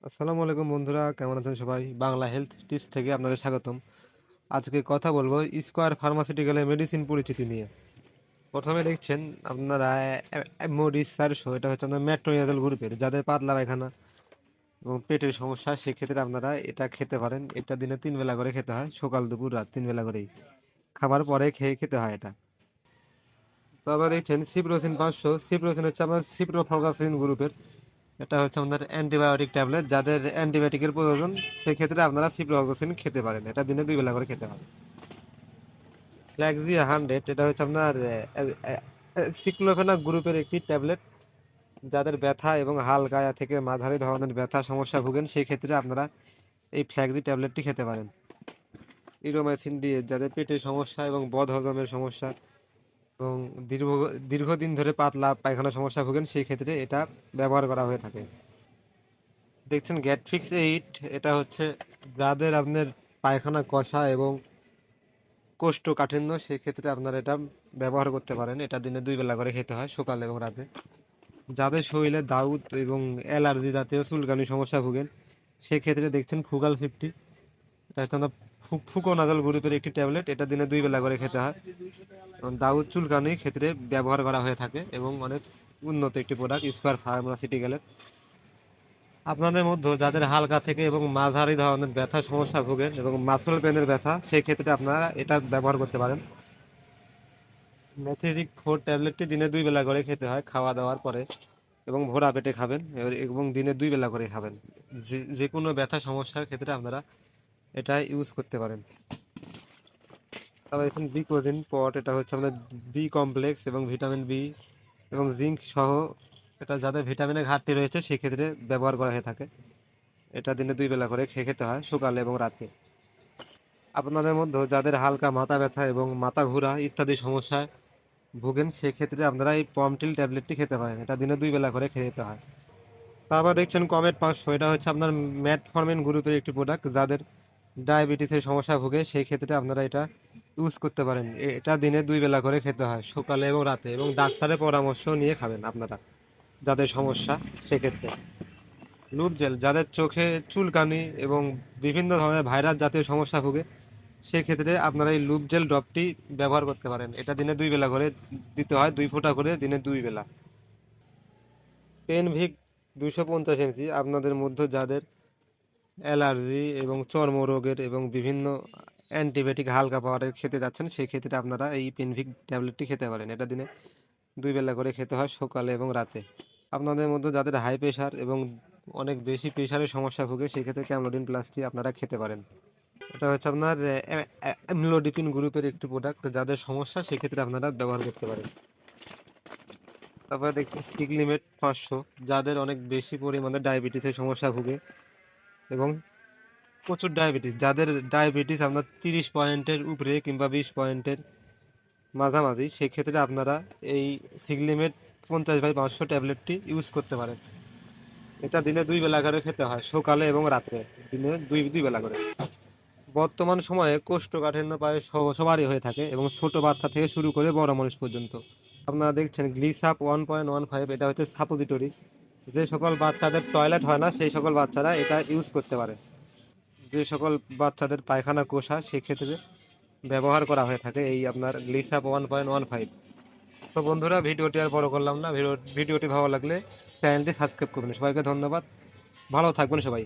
আসসালামু আলাইকুম বন্ধুরা, কেমন আছেন সবাই? বাংলা হেলথ টিপস থেকে আপনাদের স্বাগতম। আজকে কথা বলবো স্কয়ার ফার্মাসিউটিক্যালের মেডিসিন পরিচিতি নিয়ে। প্রথমে দেখছেন আপনারা মোডিস 400, এটা হচ্ছে আপনার মেট্রোনিডাজল গ্রুপের। যাদের পাতলা পায়খানা এবং পেটের সমস্যা সেক্ষেত্রে আপনারা এটা খেতে পারেন। এটা দিনে 3 বেলা করে খেতে হয়, সকাল দুপুর রাত 3 বেলা করেই। খাবার পরে খেতে হয় এটা। তারপর দেখছেন সিপ্রোসিন 500, সিপ্রোসিন হচ্ছে আপনার সিপ্রোফ্লক্সাসিন গ্রুপের। এটা হচ্ছে আমাদের অ্যান্টিবায়োটিক ট্যাবলেট। যাদের অ্যান্টিবায়োটিকের প্রয়োজন সেক্ষেত্রে আপনারা সিপ্রোফ্লক্সাসিন খেতে পারেন। এটা দিনে 2 বেলা করে খেতে হয়। ফ্ল্যাক্সিয়া 100, এটা হচ্ছে আপনার সিক্লোফেনাক গ্রুপের একটি ট্যাবলেট। যাদের ব্যথা এবং হালকা থেকে মাঝারি ধরনের ব্যথা সমস্যা ভোগেন সেই ক্ষেত্রে আপনারা এই ফ্ল্যাক্সি ট্যাবলেটটি খেতে পারেন। ইরোমাইসিন দিয়ে যাদের পেটের সমস্যা এবং বদহজমের সমস্যা এবং দীর্ঘ দীর্ঘদিন ধরে পাতলা পায়খানা সমস্যা ভোগেন সেই ক্ষেত্রে এটা ব্যবহার করা হয়ে থাকে। দেখছেন গ্যাটফিক্স 8, এটা হচ্ছে যাদের আপনার পায়খানা কষা এবং কোষ্ঠকাঠিন্য সেক্ষেত্রে আপনারা এটা ব্যবহার করতে পারেন। এটা দিনে 2 বেলা করে খেতে হয়, সকাল এবং রাতে। যাদের শরীরে দাউদ এবং অ্যালার্জি জাতীয় চুলকানি সমস্যা ভোগেন সেক্ষেত্রে দেখছেন ফুগাল 50, এটা হচ্ছে আমরা ফুকোনাজল গ্রুপের একটি ট্যাবলেট। এটা দিনে 2 বেলা করে খেতে হয় এবং দাউদ চুলকানির ক্ষেত্রে ব্যবহার করা হয়ে থাকে এবং অনেক উন্নত একটি প্রোডাক্ট স্কয়ার ফার্মাসিউটিক্যালের। আপনাদের মধ্যে যাদের হালকা থেকে এবং মাঝারি ধরনের ব্যথা সমস্যা ভোগেন এবং মাসল পেনের ব্যথা সেই ক্ষেত্রে আপনারা এটা ব্যবহার করতে পারেন। ম্যাথেজিক 4 ট্যাবলেটটি দিনে 2 বেলা করে খেতে হয় খাওয়া দাওয়ার পরে এবং ভোরা পেটে খাবেন এবং দিনে 2 বেলা করে খাবেন। যে কোনো ব্যথা সমস্যার ক্ষেত্রে আপনারা এটা ইউজ করতে পারেন। তারপর দেখছেন বিকোজিন 10, এটা হচ্ছে আমাদের বি কমপ্লেক্স এবং ভিটামিন বি এবং জিঙ্ক সহ। এটা যাদের ভিটামিনের ঘাটতি রয়েছে সেক্ষেত্রে ব্যবহার করা হয়ে থাকে। এটা দিনে 2 বেলা করে খেতে হয়, সকালে এবং রাতে। আপনাদের মধ্যে যাদের হালকা মাথা ব্যথা এবং মাথা ঘোরা ইত্যাদি সমস্যায় ভোগেন সেক্ষেত্রে আপনারা এই পমটিল ট্যাবলেটটি খেতে পারেন। এটা দিনে 2 বেলা করে খেতে হয়। তারপর দেখছেন কমেট 500, এটা হচ্ছে আপনার ম্যাটফর্মিন গ্রুপের একটি প্রোডাক্ট। যাদের ডায়াবেটিসের সমস্যা ভোগে সেই ক্ষেত্রে আপনারা এটা ইউজ করতে পারেন। এটা দিনে 2 বেলা করে খেতে হয়, সকালে এবং রাতে, এবং ডাক্তারের পরামর্শ নিয়ে খাবেন আপনারা যাদের সমস্যা সেক্ষেত্রে। লুপ জেল যাদের চোখে চুলকানি এবং বিভিন্ন ধরনের ভাইরাস জাতীয় সমস্যা ভোগে সেক্ষেত্রে আপনারা এই লুপ জেল ড্রপটি ব্যবহার করতে পারেন। এটা দিনে 2 বেলা করে দিতে হয়, 2 ফোঁটা করে দিনে 2 বেলা। পেনভিক 250 mg, আপনাদের মধ্যে যাদের অ্যালার্জি এবং চর্মরোগের এবং বিভিন্ন অ্যান্টিবায়োটিক হালকা পাওয়ারের খেতে যাচ্ছেন সেই ক্ষেত্রে আপনারা এই পেনভিক ট্যাবলেটটি খেতে পারেন। এটা দিনে 2 বেলা করে খেতে হয়, সকালে এবং রাতে। আপনাদের মধ্যে যাদের হাই প্রেশার এবং অনেক বেশি প্রেশারের সমস্যা ভোগে সেক্ষেত্রে ক্যামলোডিন প্লাসটি আপনারা খেতে পারেন। এটা হচ্ছে আপনার অ্যামলোডিপিন গ্রুপের একটি প্রোডাক্ট। যাদের সমস্যা সেক্ষেত্রে আপনারা ব্যবহার করতে পারেন। তারপরে দেখছেন সিগলিমেট 500, যাদের অনেক বেশি পরিমাণে ডায়াবেটিসের সমস্যা ভোগে এবং প্রচুর ডায়াবেটিস, যাদের ডায়াবেটিস আপনার 30 পয়েন্টের উপরে কিংবা 20 পয়েন্টের মাঝামাঝি, সেক্ষেত্রে আপনারা এই সিগলিমেট 50/500 ট্যাবলেটটি ইউজ করতে পারেন। এটা দিনে 2 বেলা করে খেতে হয়, সকালে এবং রাত্রে, দিনে দুই বেলা করে। বর্তমান সময়ে কোষ্ঠকাঠিন্য প্রায় সবারই হয়ে থাকে এবং ছোট বাচ্চা থেকে শুরু করে বড় মানুষ পর্যন্ত। আপনারা দেখছেন গ্লিসাপ 1.15, এটা হচ্ছে সাপোজিটরি। যে সকল বাচ্চাদের টয়লেট হয় না সেই সকল বাচ্চারা এটা ইউজ করতে পারে। যে সকল বাচ্চাদের পায়খানা কোষা সেক্ষেত্রে ব্যবহার করা হয়ে থাকে এই আপনার গ্লিসাপ 1.15। তো বন্ধুরা, ভিডিওটি আর বড় করলাম না। ভিডিওটি ভালো লাগলে চ্যানেলটি সাবস্ক্রাইব করবেন। সবাইকে ধন্যবাদ, ভালো থাকবেন সবাই।